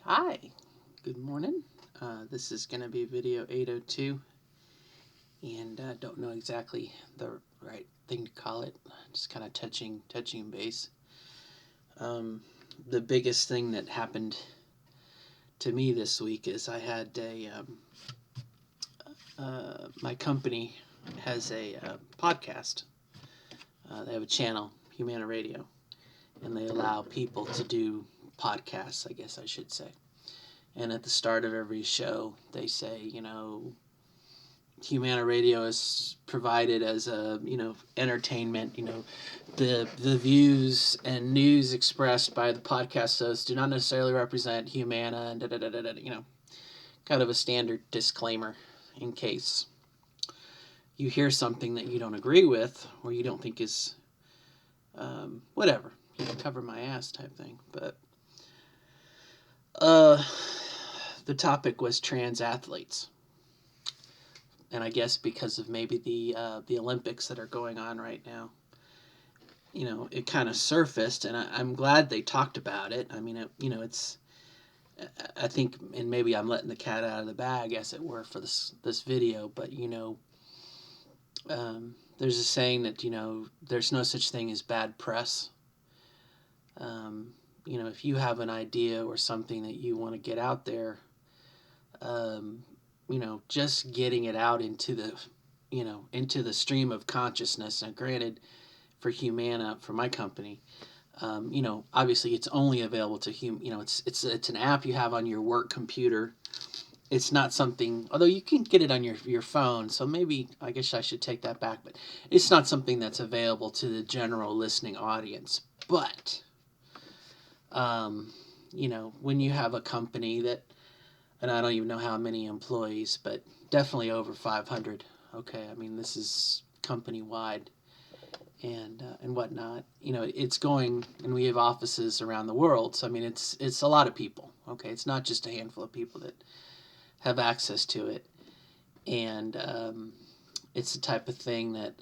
Hi, good morning. This is going to be video 802, and don't know exactly the right thing to call it. Just kind of touching base. Um, the biggest thing that happened to me this week is I had my company has a podcast. They have a channel, Humana Radio, and they allow people to do podcasts, I guess I should say. And at the start of every show, they say, Humana Radio is provided as a entertainment. The views and news expressed by the podcast hosts do not necessarily represent Humana and kind of a standard disclaimer in case you hear something that you don't agree with or you don't think is whatever, cover my ass type thing. But uh, the topic was trans athletes. And I guess because of maybe the Olympics that are going on right now, it kind of surfaced, and I'm glad they talked about it. I mean, it's I think, and maybe I'm letting the cat out of the bag, as it were, for this video. But there's a saying that there's no such thing as bad press. If you have an idea or something that you want to get out there, um, just getting it out into the stream of consciousness. And granted, for Humana, for my company, obviously it's only available to it's an app you have on your work computer. It's not something, although you can get it on your phone, so maybe I guess I should take that back, but it's not something that's available to the general listening audience. But when you have a company that, and I don't even know how many employees, but definitely over 500. Okay, I mean, this is company wide and whatnot. It's going, and we have offices around the world. So I mean, it's a lot of people. Okay, it's not just a handful of people that have access to it, and it's the type of thing that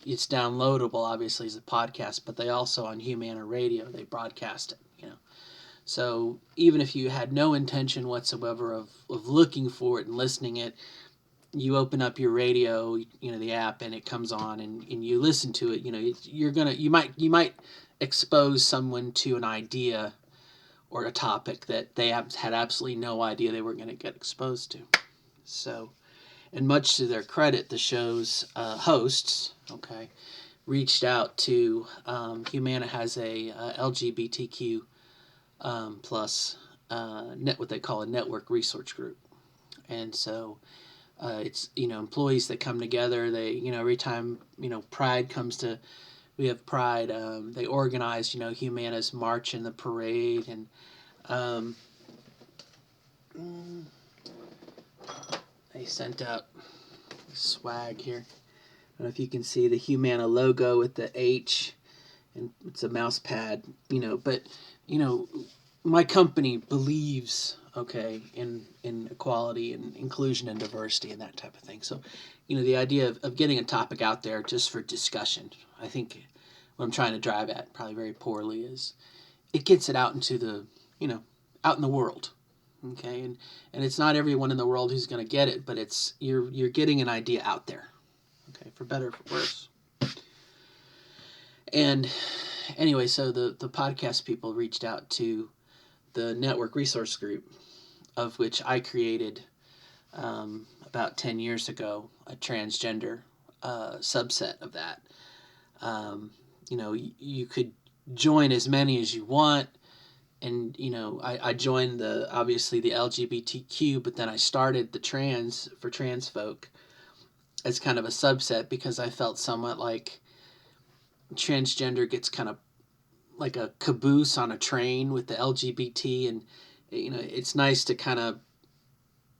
it's downloadable, obviously, as a podcast. But they also, on Humana Radio, they broadcast it. So even if you had no intention whatsoever of looking for it and listening it, you open up your radio, the app, and it comes on, and you listen to it. You might expose someone to an idea or a topic that they had absolutely no idea they were going to get exposed to. So, and much to their credit, the show's hosts, okay, reached out to Humana has a LGBTQ plus what they call a network research group, and so it's employees that come together. They every time Pride comes to, we have Pride. They organize Humana's march and the parade, and um, they sent out swag here. I don't know if you can see the Humana logo with the H, and it's a mouse pad. But you know my company believes, okay, in equality and inclusion and diversity and that type of thing. So the idea of getting a topic out there just for discussion, I think what I'm trying to drive at, probably very poorly, is it gets it out into the out in the world. Okay, and it's not everyone in the world who's going to get it, but it's you're getting an idea out there. Okay, for better or for worse. And anyway, so the podcast people reached out to the network resource group, of which I created about 10 years ago, a transgender subset of that. You could join as many as you want. And, I joined obviously the LGBTQ, but then I started the trans for trans folk as kind of a subset because I felt somewhat like transgender gets kind of like a caboose on a train with the LGBT, and it's nice to kind of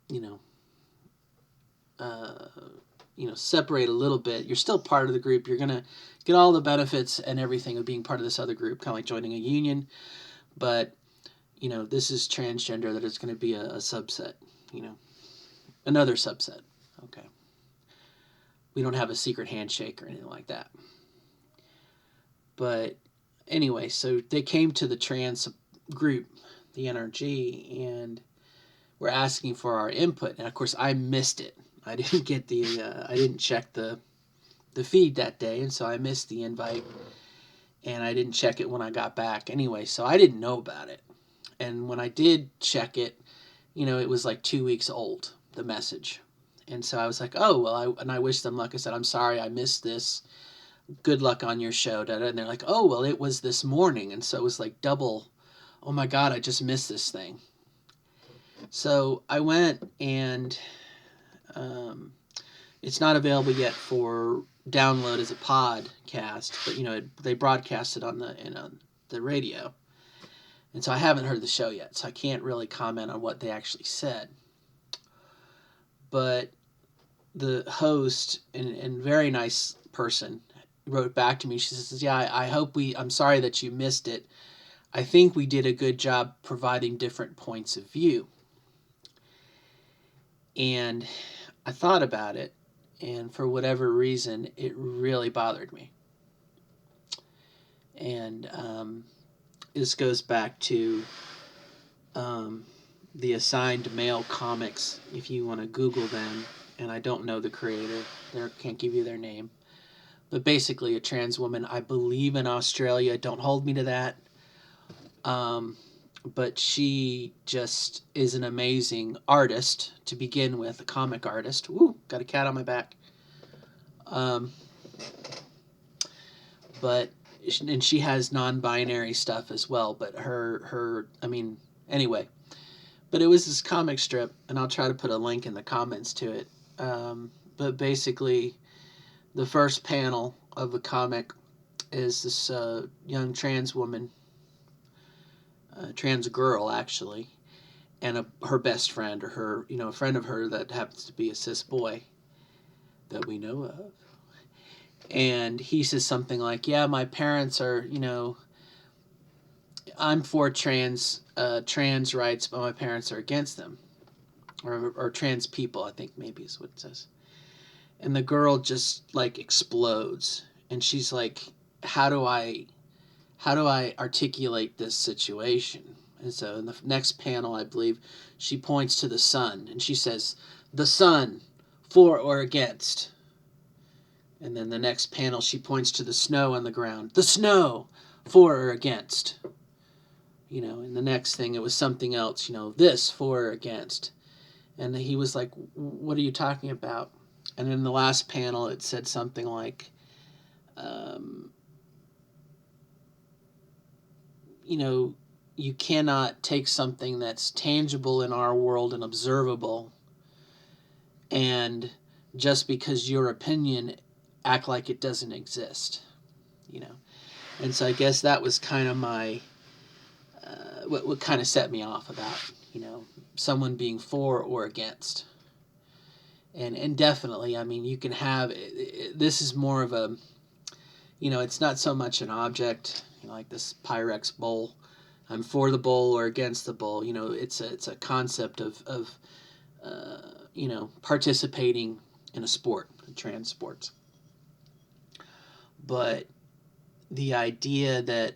you know uh, separate a little bit. You're still part of the group. You're gonna get all the benefits and everything of being part of this other group, kind of like joining a union. But this is transgender. That it's going to be a subset. Another subset. Okay. We don't have a secret handshake or anything like that. But anyway, so they came to the trans group the NRG, and were asking for our input. And of course, I missed it. I didn't get I didn't check the feed that day, and so I missed the invite, and I didn't check it when I got back anyway, so I didn't know about it. And when I did check it, it was like 2 weeks old, the message. And so I was like, oh, well, I wished them luck. I said, I'm sorry I missed this. Good luck on your show. And they're like, oh, well, it was this morning. And so it was like double, oh my God, I just missed this thing. So I went, and it's not available yet for download as a podcast, but they broadcast it on the radio. And so I haven't heard the show yet, so I can't really comment on what they actually said. But the host, and very nice person, wrote back to me. She says, yeah, I'm sorry that you missed it. I think we did a good job providing different points of view. And I thought about it, and for whatever reason, it really bothered me. And this goes back to the Assigned Male comics, if you want to Google them, and I don't know the creator, can't give you their name, but basically a trans woman, I believe in Australia, don't hold me to that, but she just is an amazing artist to begin with, a comic artist. Ooh, got a cat on my back. And she has non-binary stuff as well, but anyway. But it was this comic strip, and I'll try to put a link in the comments to it. But basically, the first panel of the comic is this young trans woman, trans girl actually, and her best friend, or a friend of her that happens to be a cis boy that we know of. And he says something like, yeah, my parents are, I'm for trans rights, but my parents are against them. Or trans people, I think maybe is what it says. And the girl just like explodes. And she's like, how do I articulate this situation? And so in the next panel, I believe, she points to the sun and she says, the sun, for or against. And then the next panel, she points to the snow on the ground. The snow, for or against. In the next thing, it was something else, this, for or against. And he was like, what are you talking about? And in the last panel, it said something like, you cannot take something that's tangible in our world and observable, and just because your opinion, act like it doesn't exist, And so I guess that was kind of my, what kind of set me off about, someone being for or against. And definitely, you can have, this is more of a, it's not so much an object, like this Pyrex bowl. I'm for the bowl or against the bowl. It's a concept of participating in a sport, trans sports. But the idea that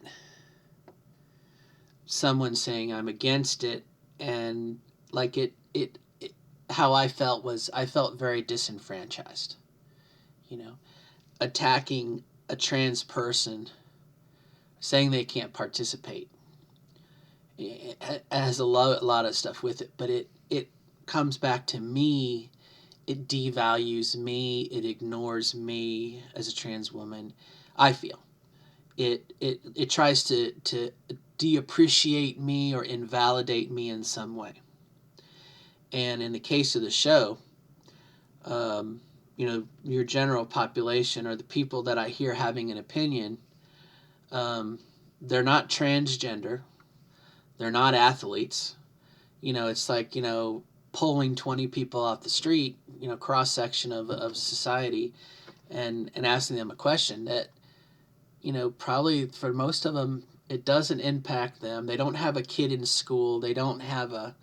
someone saying I'm against it, and like it how I felt was, I felt very disenfranchised. Attacking a trans person, saying they can't participate, it has a lot of stuff with it, but it comes back to me. It devalues me. It ignores me as a trans woman. I feel it tries to deappreciate me or invalidate me in some way. And in the case of the show, your general population, or the people that I hear having an opinion, they're not transgender. They're not athletes. It's like, pulling 20 people off the street, cross-section of society, and asking them a question that, probably for most of them, it doesn't impact them. They don't have a kid in school. They don't have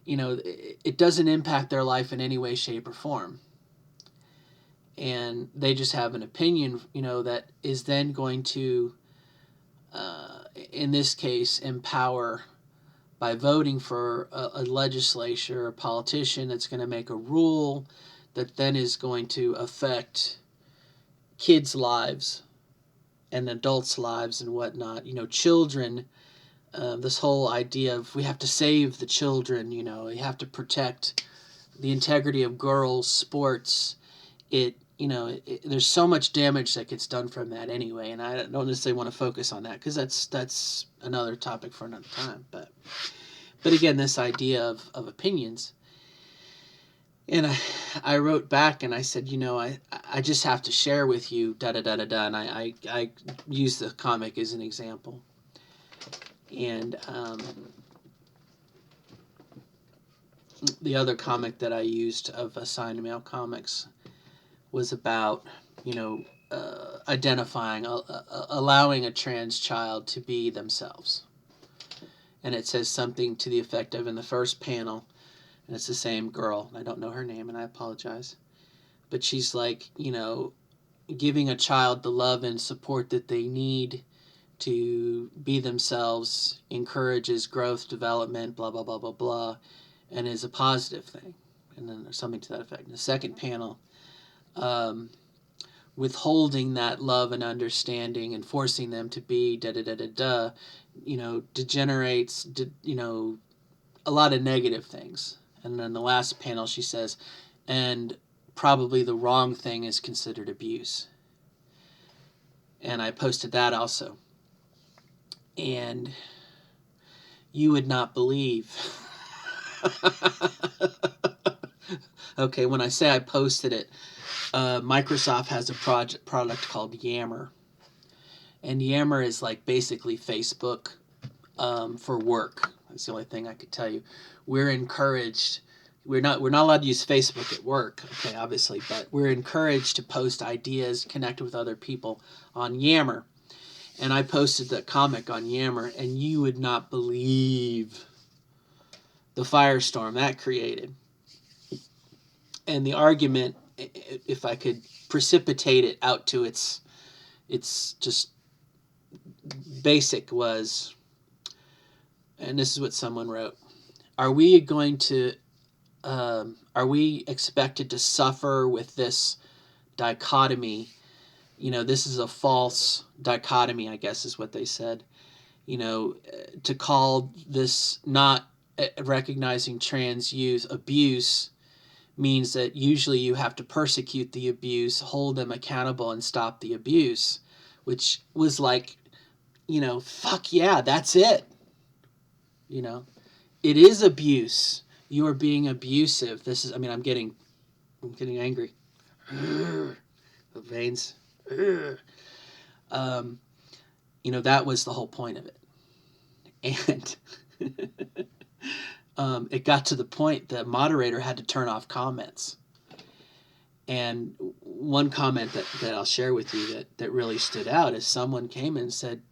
it doesn't impact their life in any way, shape, or form. And they just have an opinion, that is then going to, in this case, empower by voting for a legislature, a politician that's going to make a rule that then is going to affect kids' lives and adults' lives and whatnot. Children. This whole idea of we have to save the children. You have to protect the integrity of girls' sports. There's so much damage that gets done from that anyway, and I don't necessarily want to focus on that because that's another topic for another time. But again, this idea of opinions, and I wrote back and I said, I just have to share with you da da da da da, and I used the comic as an example, and the other comic that I used of Assigned Male Comics was about, identifying, allowing a trans child to be themselves. And it says something to the effect of, in the first panel, and it's the same girl, I don't know her name, and I apologize, but she's like, giving a child the love and support that they need to be themselves encourages growth, development, blah, blah, blah, blah, blah, and is a positive thing. And then there's something to that effect. In the second panel, withholding that love and understanding and forcing them to be da da da da da, degenerates, a lot of negative things. And then the last panel, she says, and probably the wrong thing is considered abuse. And I posted that also. And you would not believe. Okay, when I say I posted it, Microsoft has a product called Yammer. And Yammer is like basically Facebook for work. That's the only thing I could tell you. We're encouraged. We're not allowed to use Facebook at work, okay, obviously, but we're encouraged to post ideas, connect with other people on Yammer. And I posted the comic on Yammer, and you would not believe the firestorm that created. And the argument, if I could precipitate it out to its just basic, was, and this is what someone wrote: are we expected to suffer with this dichotomy? This is a false dichotomy, I guess is what they said. To call this not recognizing trans youth abuse means that usually you have to persecute the abuse, hold them accountable, and stop the abuse, which was like, fuck yeah, that's it. It is abuse. You are being abusive. I'm getting angry. The veins. That was the whole point of it. And it got to the point that moderator had to turn off comments. And one comment that I'll share with you that really stood out is someone came and said,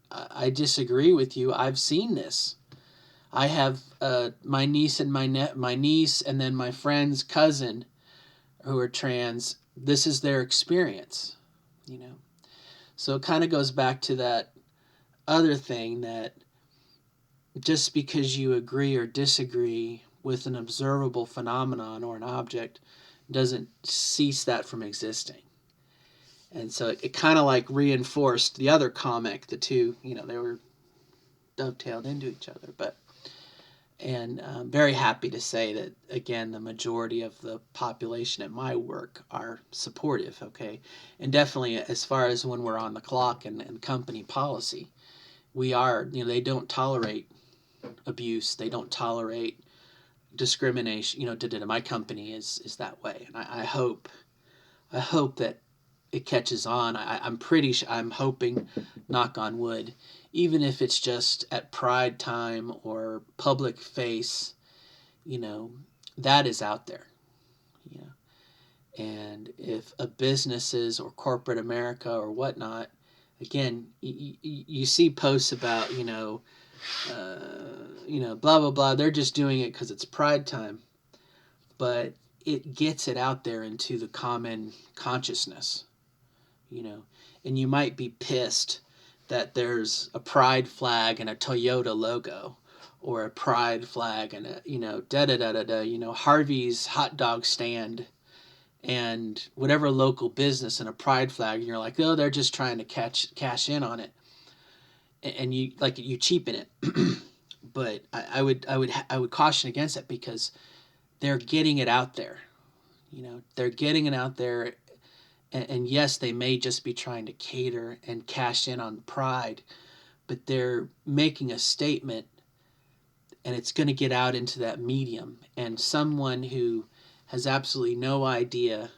I disagree with you. I've seen this. I have my niece and my niece and then my friend's cousin who are trans. This is their experience, So it kind of goes back to that other thing, that just because you agree or disagree with an observable phenomenon or an object doesn't cease that from existing. And so it kind of like reinforced the other comic. The two, they were dovetailed into each other. And I'm very happy to say that, again, the majority of the population at my work are supportive, okay? And definitely as far as when we're on the clock and company policy, we are, they don't tolerate abuse. They don't tolerate discrimination. My company is that way. And I hope that it catches on. I'm hoping, knock on wood, even if it's just at Pride time or public face, that is out there. And if a businesses or corporate America or whatnot, again, you see posts about, blah, blah, blah. They're just doing it because it's Pride time. But it gets it out there into the common consciousness, and you might be pissed that there's a Pride flag and a Toyota logo. or a pride flag and a, da da da da da, Harvey's hot dog stand and whatever local business and a pride flag, and you're like, oh, they're just trying to cash in on it, and you cheapen it. But I would caution against it, because they're getting it out there. They're getting it out there, and yes, they may just be trying to cater and cash in on pride, but they're making a statement, and it's going to get out into that medium, and someone who has absolutely no idea,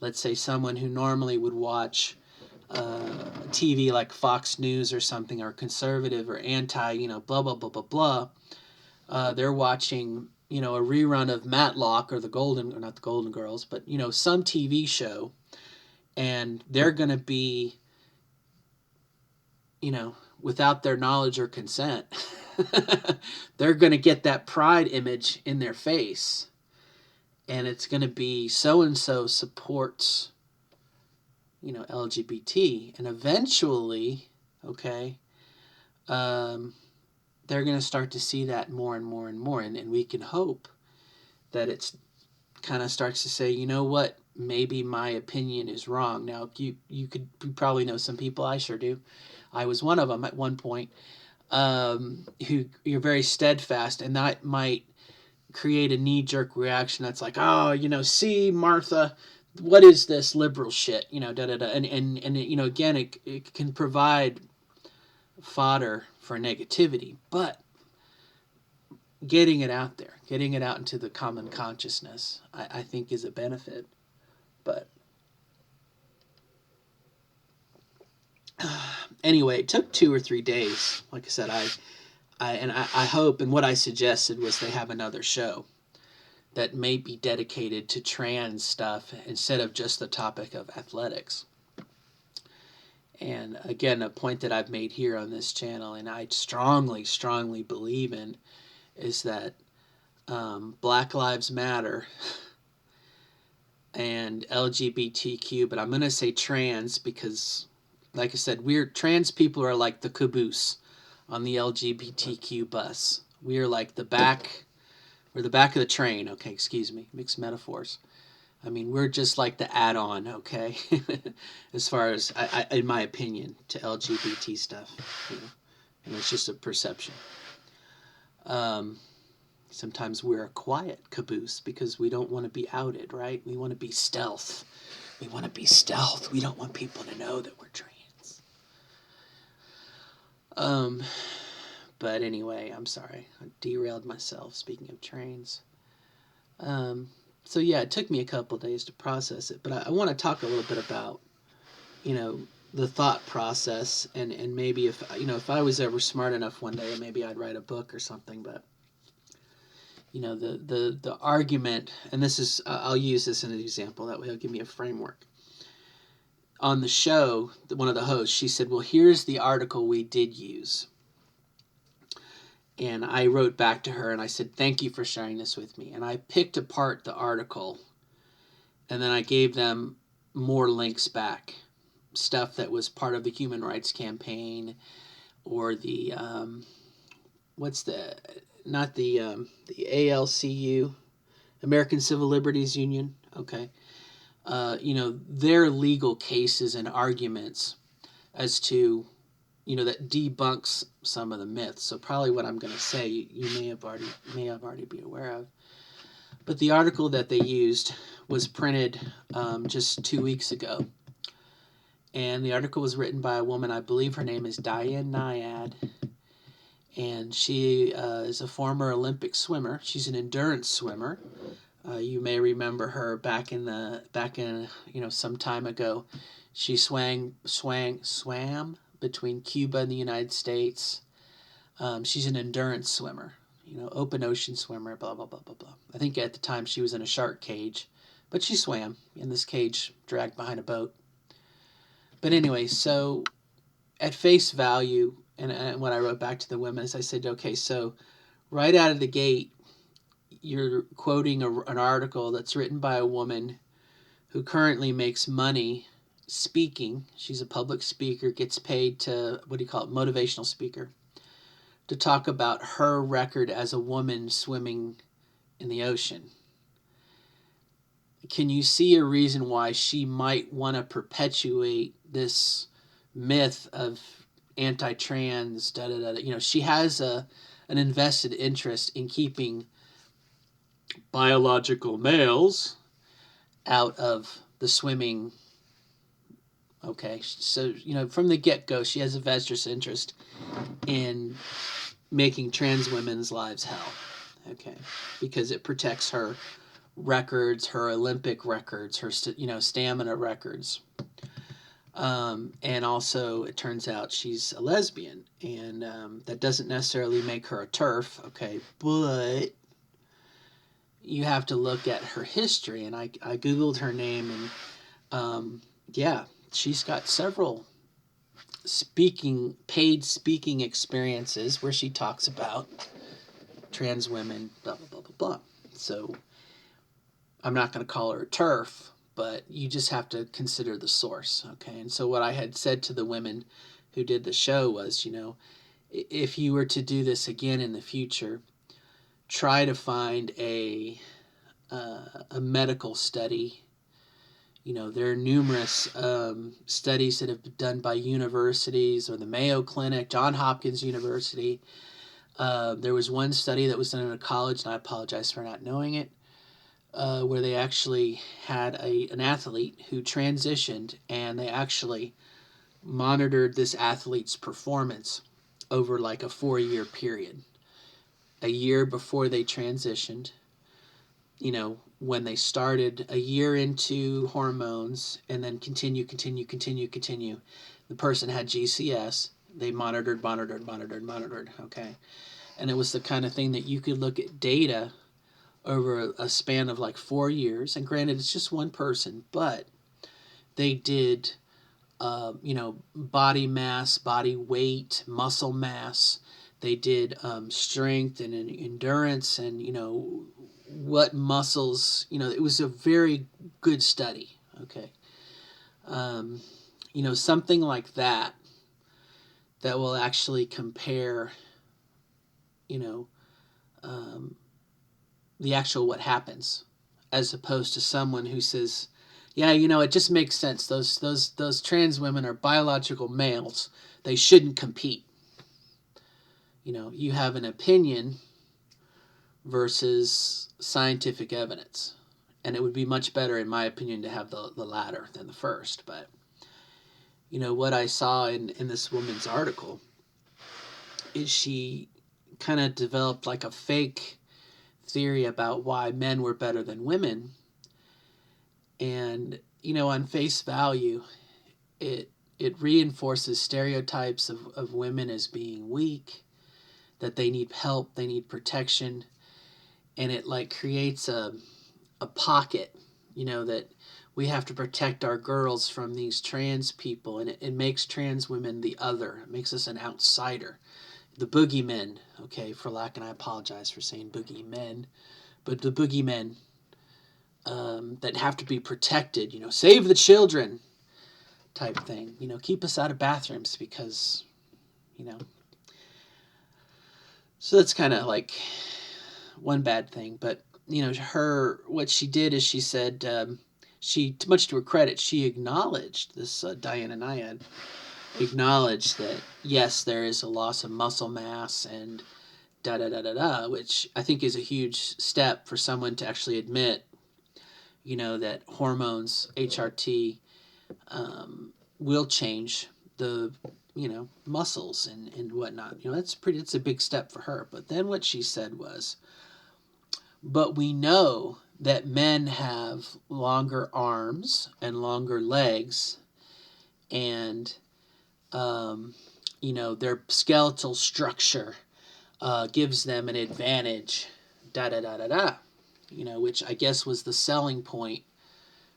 let's say someone who normally would watch TV like Fox News or something, or conservative or anti, blah, blah, blah, blah, blah. They're watching, a rerun of Matlock, or not the Golden Girls, but, some TV show, and they're going to be, without their knowledge or consent, they're going to get that pride image in their face. And it's going to be so-and-so supports, LGBT. And eventually, okay, they're going to start to see that more and more and more. And we can hope that it's kind of starts to say, you know what, maybe my opinion is wrong. Now, you probably know some people, I sure do. I was one of them at one point, who you're very steadfast, and that might create a knee-jerk reaction that's like, oh, see, Martha, what is this liberal shit, da da da, and again, it can provide fodder for negativity, but getting it out there, getting it out into the common consciousness, I think is a benefit. But anyway, it took 2 or 3 days. Like I said, I hope, and what I suggested was they have another show that may be dedicated to trans stuff instead of just the topic of athletics. And again, a point that I've made here on this channel, and I strongly, strongly believe in, is that Black Lives Matter and LGBTQ, but I'm going to say trans because, like I said, trans people are like the caboose on the LGBTQ bus. We are like we're the back of the train, okay, excuse me, mixed metaphors. I mean, we're just like the add-on, okay, as far as, in my opinion, to LGBT stuff, and it's just a perception. Sometimes we're a quiet caboose because we don't want to be outed, right? We want to be stealth. We want to be stealth. We don't want people to know that we're trans. But anyway, I'm sorry. I derailed myself, speaking of trains. So yeah, it took me a couple of days to process it, but I want to talk a little bit about, the thought process, and maybe if I was ever smart enough one day, maybe I'd write a book or something, but the argument, and this is, I'll use this as an example, that way it'll give me a framework. On the show, one of the hosts, she said, well, here's the article we did use. And I wrote back to her and I said, thank you for sharing this with me. And I picked apart the article, and then I gave them more links back. Stuff that was part of the Human Rights Campaign, or the, not the ALCU, American Civil Liberties Union, okay. Their legal cases and arguments as to, that debunks some of the myths. So probably what I'm going to say, you may have already be aware of. But the article that they used was printed just 2 weeks ago. And the article was written by a woman, I believe her name is Diane Nyad. And she is a former Olympic swimmer. She's an endurance swimmer. You may remember her back in some time ago. She swam between Cuba and the United States. She's an endurance swimmer, open ocean swimmer, blah, blah, blah, blah, blah. I think at the time she was in a shark cage, but she swam in this cage dragged behind a boat. But anyway, so at face value, and what I wrote back to the women is I said, okay, so right out of the gate, you're quoting an article that's written by a woman who currently makes money speaking. She's a public speaker, gets paid to, motivational speaker, to talk about her record as a woman swimming in the ocean. Can you see a reason why she might want to perpetuate this myth of anti-trans, da da da? She has an invested interest in keeping biological males out of the swimming. Okay, so from the get-go, she has a vested interest in making trans women's lives hell. Okay, because it protects her records, her Olympic records, her stamina records, and also it turns out she's a lesbian, and that doesn't necessarily make her a TERF. Okay, but you have to look at her history, and I googled her name, and yeah, she's got several paid speaking experiences where she talks about trans women, blah blah blah blah blah. So I'm not going to call her a TERF, but you just have to consider the source, okay? And so what I had said to the women who did the show was, if you were to do this again in the future, try to find a medical study. There are numerous studies that have been done by universities or the Mayo Clinic, Johns Hopkins University. There was one study that was done at a college, and I apologize for not knowing it, where they actually had an athlete who transitioned, and they actually monitored this athlete's performance over like a 4-year period. A year before they transitioned, when they started, a year into hormones, and then continue. The person had GCS. They monitored, okay? And it was the kind of thing that you could look at data over a span of like 4 years. And granted, it's just one person, but they did, body mass, body weight, muscle mass. They did strength and endurance and, what muscles, it was a very good study, okay? Something like that will actually compare, the actual what happens, as opposed to someone who says, yeah, it just makes sense. Those trans women are biological males. They shouldn't compete. You have an opinion versus scientific evidence. And it would be much better, in my opinion, to have the latter than the first. But, what I saw in this woman's article is she kind of developed like a fake theory about why men were better than women. And, on face value, it reinforces stereotypes of women as being weak, that they need help, they need protection, and it like creates a pocket, that we have to protect our girls from these trans people, and it makes trans women the other. It makes us an outsider. The boogeymen, okay, for lack, and I apologize for saying boogeymen, but the boogeymen that have to be protected, save the children type thing, keep us out of bathrooms because, so that's kind of like one bad thing. But, what she did is she said, she, much to her credit, she acknowledged, this Diana Nyad, acknowledged that, yes, there is a loss of muscle mass and da-da-da-da-da, which I think is a huge step for someone to actually admit, that hormones, HRT, will change the, muscles and whatnot. It's a big step for her. But then what she said was, but we know that men have longer arms and longer legs, and, their skeletal structure gives them an advantage, da-da-da-da-da, which I guess was the selling point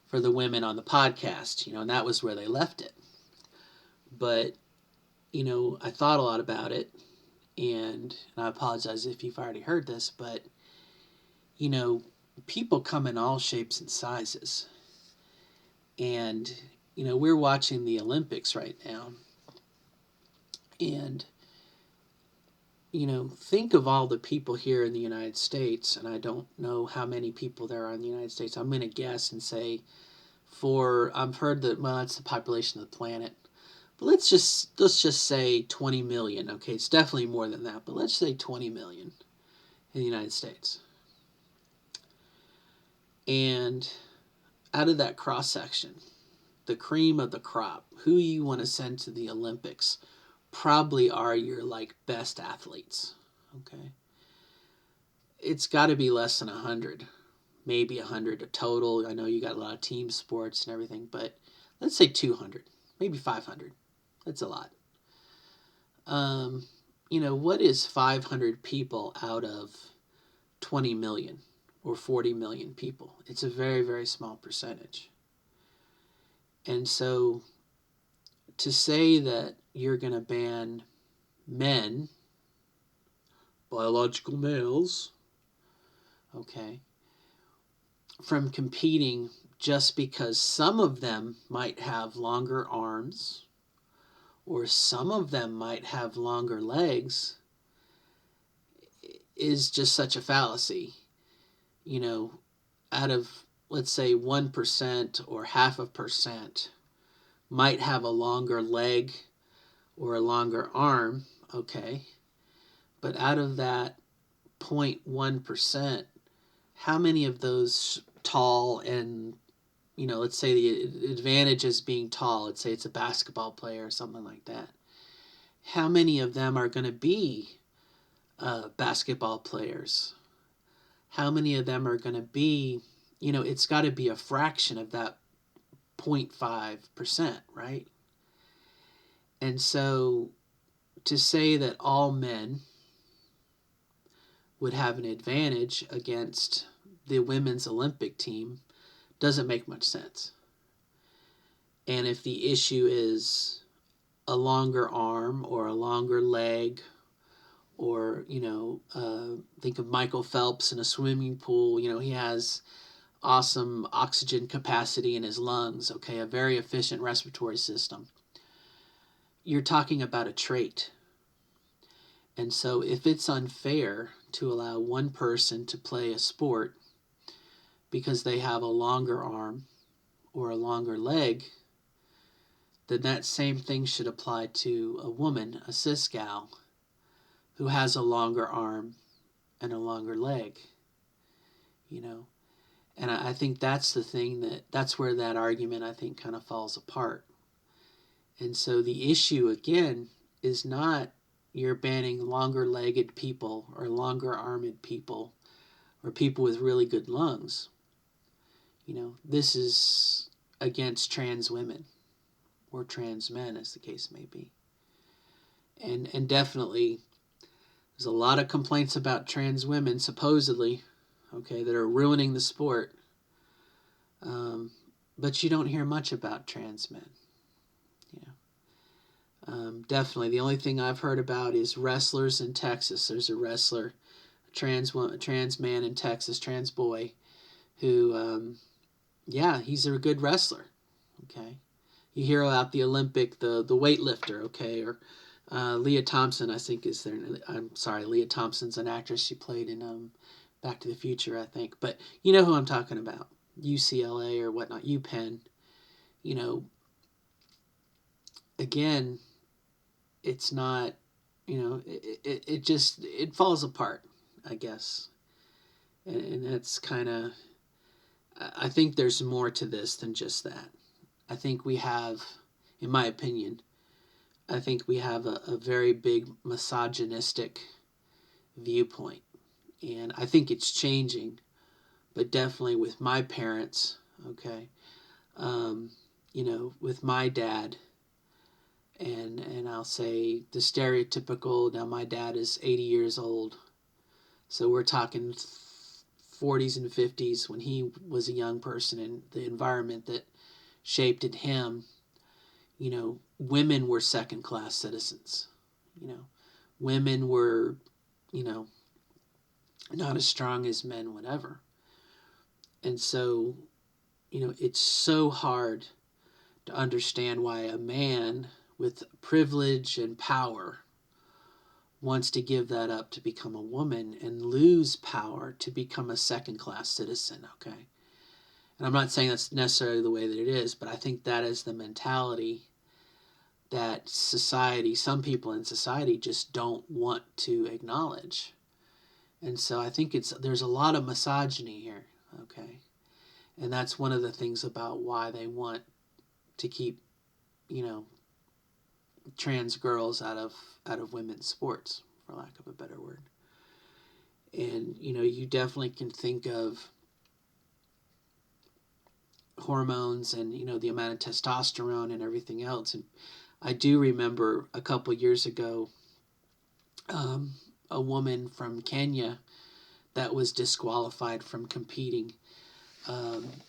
for the women on the podcast, and that was where they left it. But, I thought a lot about it, and I apologize if you've already heard this, but, people come in all shapes and sizes. And, we're watching the Olympics right now, and think of all the people here in the United States, and I don't know how many people there are in the United States. I'm going to guess and say I've heard that, well, that's the population of the planet. But let's just say 20 million. Okay, it's definitely more than that, but let's say 20 million in the United States. And out of that cross section, the cream of the crop, who you want to send to the Olympics probably are your best athletes. Okay. It's got to be less than 100, maybe 100 total. I know you got a lot of team sports and everything, but let's say 200, maybe 500. That's a lot. What is 500 people out of 20 million or 40 million people? It's a very, very small percentage. And so to say that you're going to ban men, biological males, okay, from competing just because some of them might have longer arms or some of them might have longer legs is just such a fallacy. Out of, let's say, 1% or 0.5% might have a longer leg or a longer arm, okay, but out of that 0.1%, how many of those tall and, let's say the advantage is being tall, let's say it's a basketball player or something like that, how many of them are going to be basketball players? How many of them are going to be, it's got to be a fraction of that 0.5%, right? And so to say that all men would have an advantage against the women's Olympic team doesn't make much sense. And if the issue is a longer arm or a longer leg, or, think of Michael Phelps in a swimming pool, he has awesome oxygen capacity in his lungs, okay, a very efficient respiratory system. You're talking about a trait. And so if it's unfair to allow one person to play a sport because they have a longer arm or a longer leg, then that same thing should apply to a woman, a cis gal, who has a longer arm and a longer leg. And I think that's the thing that's where that argument, I think, kind of falls apart. And so the issue, again, is not you're banning longer-legged people or longer-armed people or people with really good lungs. This is against trans women or trans men, as the case may be. And definitely, there's a lot of complaints about trans women, supposedly, okay, that are ruining the sport. But you don't hear much about trans men. Definitely, the only thing I've heard about is wrestlers in Texas. There's a wrestler, a trans man in Texas, trans boy, who, he's a good wrestler. Okay, you hear about the Olympic, the weightlifter, okay, or Leah Thompson, I think is there. I'm sorry, Leah Thompson's an actress. She played in Back to the Future, I think. But you know who I'm talking about. UCLA or whatnot, UPenn. Again, it's not, it falls apart, I guess. And that's kind of, I think there's more to this than just that. I think we have, in my opinion, I think we have a very big misogynistic viewpoint. And I think it's changing, but definitely with my parents, okay, with my dad, and I'll say the stereotypical, now my dad is 80 years old, so we're talking 40s and 50s when he was a young person, and the environment that shaped him, women were second-class citizens. Women were, not as strong as men, whatever. And so, it's so hard to understand why a man with privilege and power wants to give that up to become a woman and lose power to become a second-class citizen, okay? And I'm not saying that's necessarily the way that it is, but I think that is the mentality that society, some people in society just don't want to acknowledge. And so I think there's a lot of misogyny here, okay? And that's one of the things about why they want to keep, trans girls out of women's sports, for lack of a better word. And you definitely can think of hormones and the amount of testosterone and everything else. And I do remember a couple years ago, a woman from Kenya that was disqualified from competing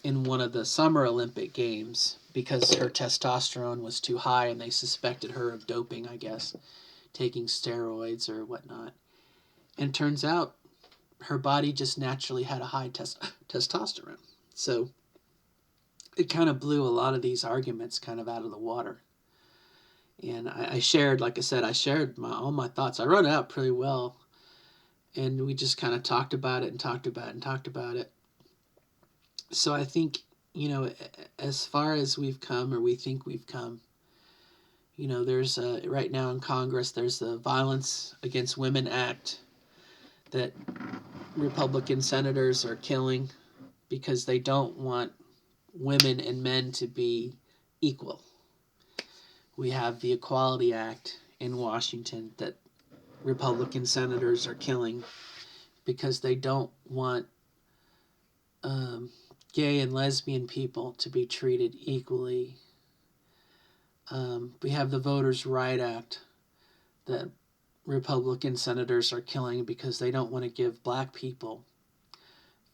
in one of the Summer Olympic Games because her testosterone was too high, and they suspected her of doping, I guess, taking steroids or whatnot. And turns out her body just naturally had a high testosterone. So it kind of blew a lot of these arguments kind of out of the water. And I shared, like I said, all my thoughts. I wrote it out pretty well. And we just kind of talked about it and talked about it and talked about it. So I think, as far as we've come, or we think we've come, there's right now in Congress, there's the Violence Against Women Act that Republican senators are killing because they don't want women and men to be equal. We have the Equality Act in Washington that Republican senators are killing because they don't want gay and lesbian people to be treated equally. We have the Voters' Right Act that Republican senators are killing because they don't want to give black people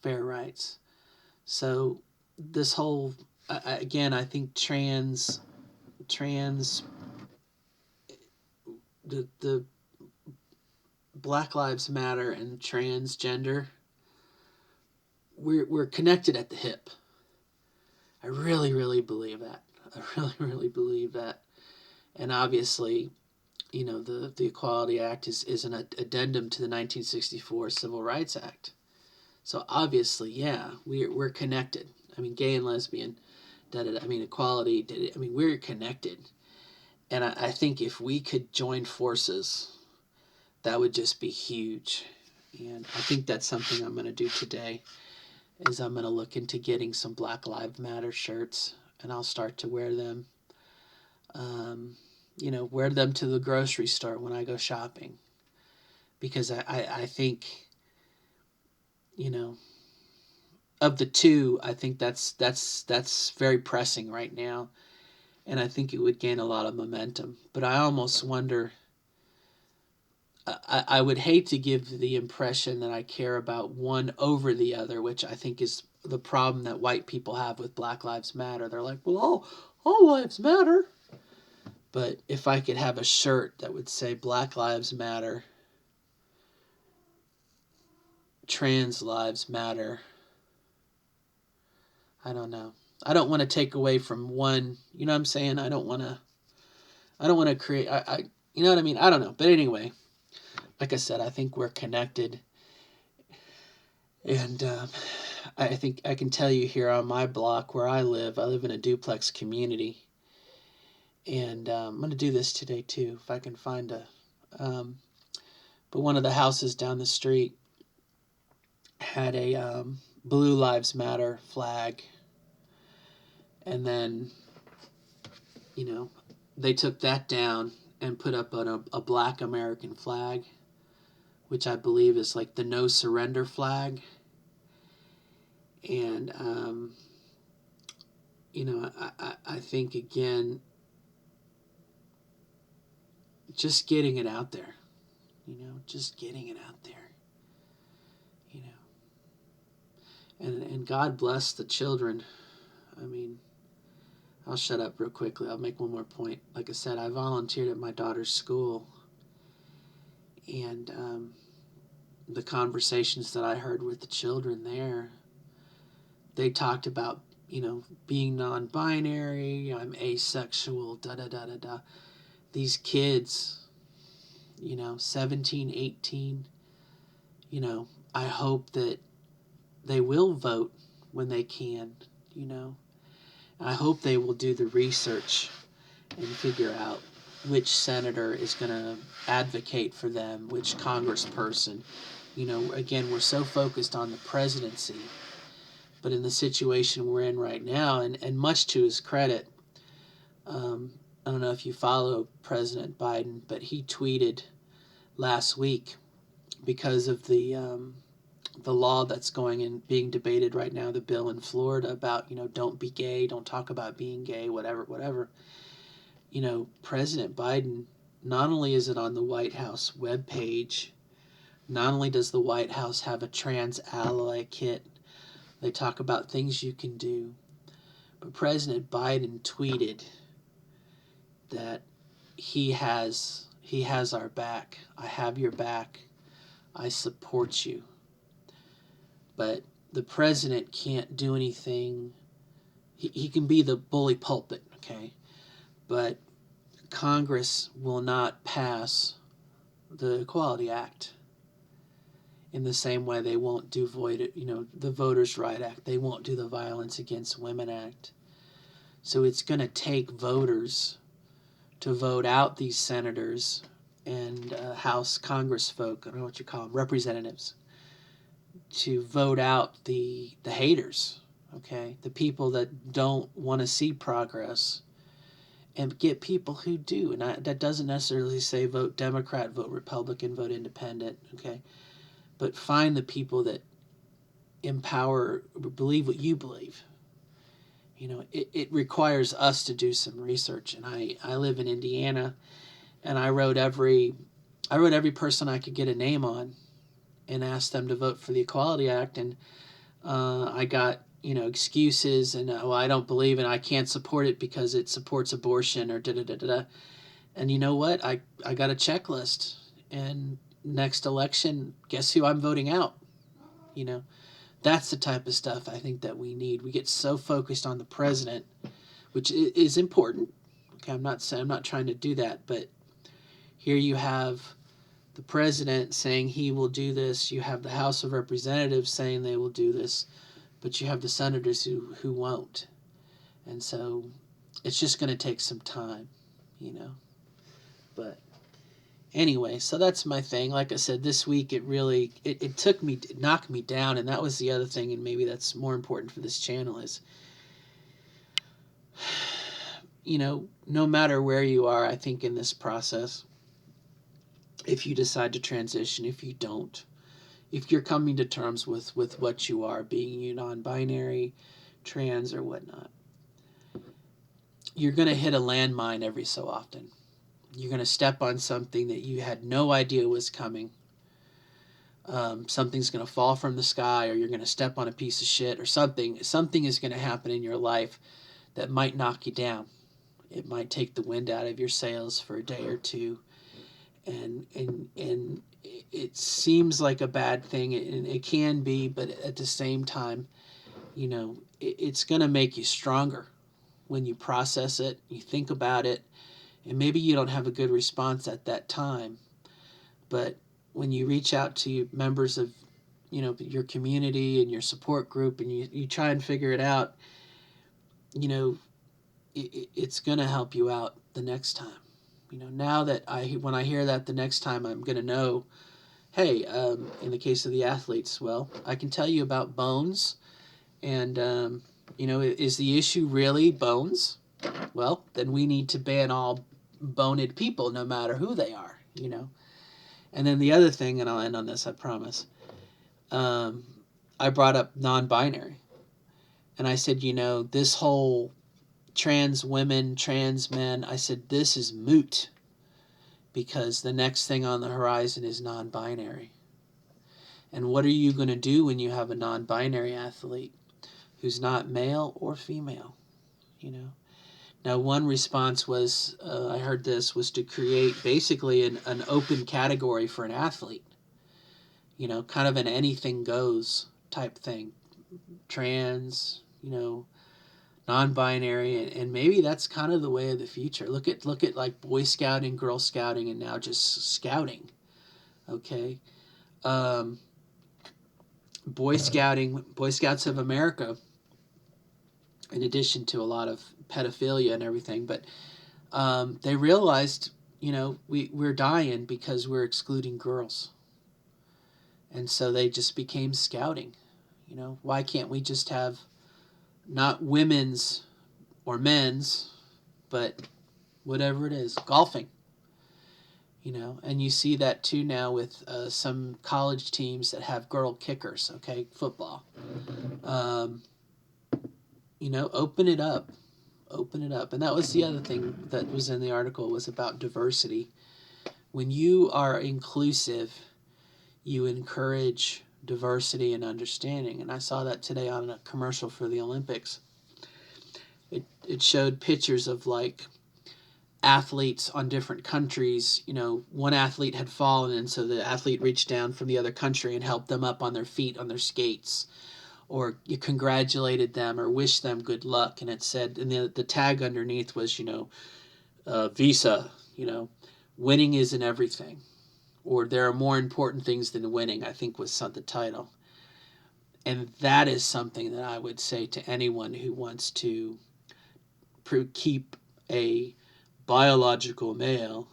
fair rights. So this whole, again, I think the Black Lives Matter and transgender, we're connected at the hip. I really, really believe that. I really, really believe that. And obviously, the Equality Act is an addendum to the 1964 Civil Rights Act. So obviously, yeah, we're connected. I mean, gay and lesbian, equality, we're connected. And I think if we could join forces, that would just be huge. And I think that's something I'm going to do today, is I'm going to look into getting some Black Lives Matter shirts, and I'll start to wear them. Wear them to the grocery store when I go shopping. Because I think, of the two, I think that's very pressing right now. And I think it would gain a lot of momentum. But I almost wonder, I would hate to give the impression that I care about one over the other, which I think is the problem that white people have with Black Lives Matter. They're like, well, all lives matter. But if I could have a shirt that would say Black Lives Matter, Trans Lives Matter, I don't know. I don't want to take away from one, you know what I'm saying? I don't want to create, you know what I mean? I don't know. But anyway, like I said, I think we're connected. And I think I can tell you here on my block where I live in a duplex community. And I'm going to do this today too, if I can find but one of the houses down the street had a Blue Lives Matter flag. And then, they took that down and put up a Black American flag, which I believe is like the no surrender flag. And, I think, again, just getting it out there, just getting it out there, and God bless the children. I mean, I'll shut up real quickly. I'll make one more point. Like I said, I volunteered at my daughter's school, and the conversations that I heard with the children there, they talked about, being non-binary, I'm asexual, da-da-da-da-da. These kids, 17, 18, I hope that they will vote when they can, I hope they will do the research and figure out which senator is going to advocate for them, which congressperson. Again, we're so focused on the presidency, but in the situation we're in right now, and much to his credit, I don't know if you follow President Biden, but he tweeted last week because of the law that's going and being debated right now, the bill in Florida about, don't be gay, don't talk about being gay, whatever. President Biden, not only is it on the White House webpage, not only does the White House have a trans ally kit, they talk about things you can do, but President Biden tweeted that he has our back. I have your back. I support you. But the president can't do anything. He can be the bully pulpit, okay? But Congress will not pass the Equality Act in the same way they won't do the Voters' Right Act. They won't do the Violence Against Women Act. So it's going to take voters to vote out these senators and House Congress folk, I don't know what you call them, representatives, to vote out the haters, okay? The people that don't want to see progress, and get people who do. And that doesn't necessarily say vote Democrat, vote Republican, vote Independent, okay? But find the people that empower, believe what you believe. It requires us to do some research. And I live in Indiana, and I wrote every person I could get a name on and asked them to vote for the Equality Act. And I got, excuses and, I don't believe it. I can't support it because it supports abortion or da-da-da-da-da. And you know what? I got a checklist. And next election, guess who I'm voting out? That's the type of stuff I think that we need. We get so focused on the president, which is important. Okay, I'm not trying to do that, but here you have the president saying he will do this. You have the House of Representatives saying they will do this, but you have the senators who won't. And so it's just going to take some time, But anyway, so that's my thing. Like I said, this week it knocked me down, and that was the other thing, and maybe that's more important for this channel is, no matter where you are, I think in this process, if you decide to transition, if you don't, if you're coming to terms with what you are, being you non-binary, trans, or whatnot, you're going to hit a landmine every so often. You're going to step on something that you had no idea was coming. Something's going to fall from the sky, or you're going to step on a piece of shit, or something. Something is going to happen in your life that might knock you down. It might take the wind out of your sails for a day or two. And it seems like a bad thing, and it can be, but at the same time, it's going to make you stronger when you process it, you think about it, and maybe you don't have a good response at that time. But when you reach out to members of, your community and your support group, and you try and figure it out, it's going to help you out the next time. Now that when I hear that the next time, I'm going to know, hey, in the case of the athletes, well, I can tell you about bones. And, is the issue really bones? Well, then we need to ban all boned people, no matter who they are, And then the other thing, and I'll end on this, I promise, I brought up non-binary. And I said, this whole trans women, trans men, I said, this is moot, because the next thing on the horizon is non-binary. And what are you going to do when you have a non-binary athlete who's not male or female? Now, one response was, I heard this, was to create basically an open category for an athlete. Kind of an anything goes type thing. Trans, non-binary, and maybe that's kind of the way of the future. Look at like Boy Scouting, Girl Scouting, and now just Scouting. Okay, um, Boy Scouts of America, in addition to a lot of pedophilia and everything, but they realized, we're dying because we're excluding girls, and so they just became Scouting. Why can't we just have not women's or men's, but whatever it is, golfing? And you see that too now with some college teams that have girl kickers. Okay, football. Um, open it up, and that was the other thing that was in the article, was about diversity. When you are inclusive, you encourage diversity and understanding. And I saw that today on a commercial for the Olympics. It showed pictures of like athletes on different countries. One athlete had fallen, and so the athlete reached down from the other country and helped them up on their feet on their skates, or you congratulated them or wished them good luck. And it said, and the tag underneath was, Visa, winning isn't everything, or there are more important things than winning, I think was the title. And that is something that I would say to anyone who wants to keep a biological male,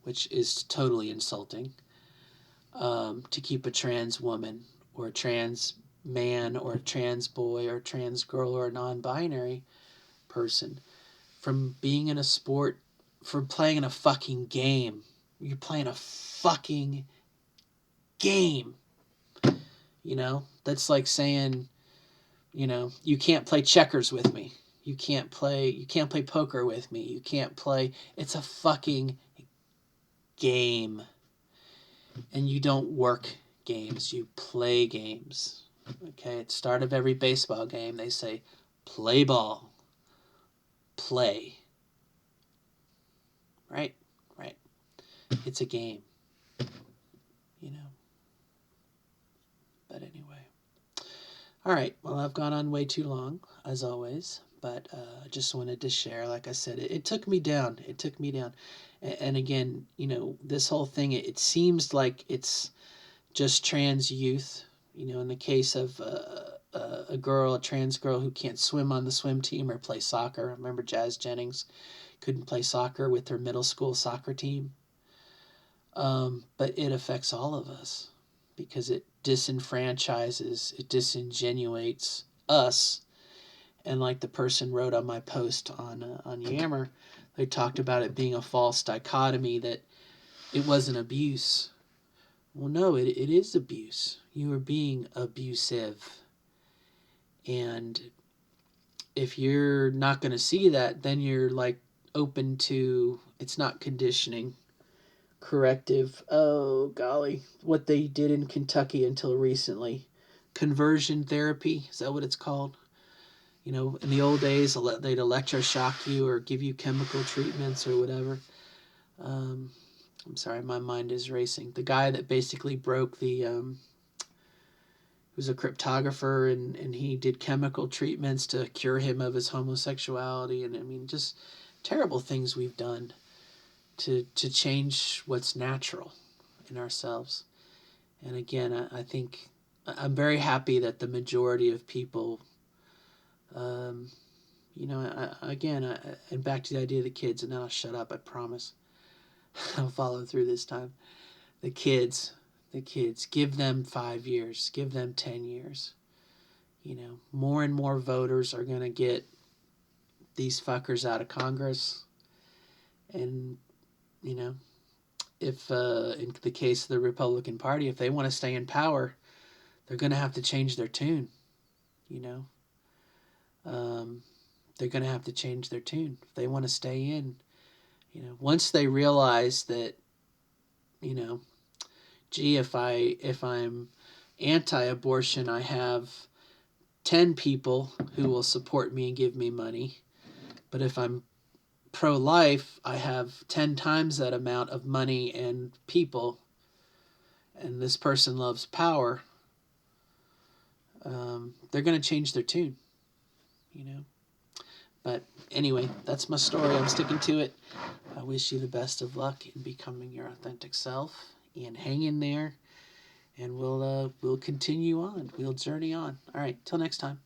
which is totally insulting, to keep a trans woman or a trans man or a trans boy or a trans girl or a non-binary person from being in a sport, from playing in a fucking game. You're playing a fucking game. That's like saying, you can't play checkers with me. You can't play poker with me. You can't play. It's a fucking game. And you don't work games, you play games. Okay, at the start of every baseball game, they say, play ball. Play. Right? Right. It's a game. But anyway. All right, well, I've gone on way too long, as always, but I just wanted to share. Like I said, it took me down. It took me down. And again, this whole thing, it seems like it's just trans youth. In the case of a trans girl who can't swim on the swim team or play soccer. Remember Jazz Jennings couldn't play soccer with her middle school soccer team. But it affects all of us because it disenfranchises, it disingenuates us. And like the person wrote on my post on Yammer, they talked about it being a false dichotomy, that it wasn't abuse. Well, no, it is abuse. You are being abusive. And if you're not going to see that, then you're like open to, it's not conditioning, corrective. Oh, golly. What they did in Kentucky until recently. Conversion therapy, is that what it's called? In the old days, they'd electroshock you or give you chemical treatments or whatever. I'm sorry, my mind is racing. The guy that basically broke the, he was a cryptographer, and he did chemical treatments to cure him of his homosexuality. And I mean, just terrible things we've done to change what's natural in ourselves. And again, I think I'm very happy that the majority of people, and back to the idea of the kids, and then I'll shut up, I promise. I'll follow through this time. The kids, give them 5 years, give them 10 years. More and more voters are going to get these fuckers out of Congress. And, if in the case of the Republican Party, if they want to stay in power, they're going to have to change their tune. They're going to have to change their tune if they want to stay in. Once they realize that, gee, if I'm anti-abortion, I have 10 people who will support me and give me money. But if I'm pro-life, I have 10 times that amount of money and people, and this person loves power. They're going to change their tune. But anyway, that's my story. I'm sticking to it. I wish you the best of luck in becoming your authentic self, and hang in there, and we'll continue on. We'll journey on. All right, till next time.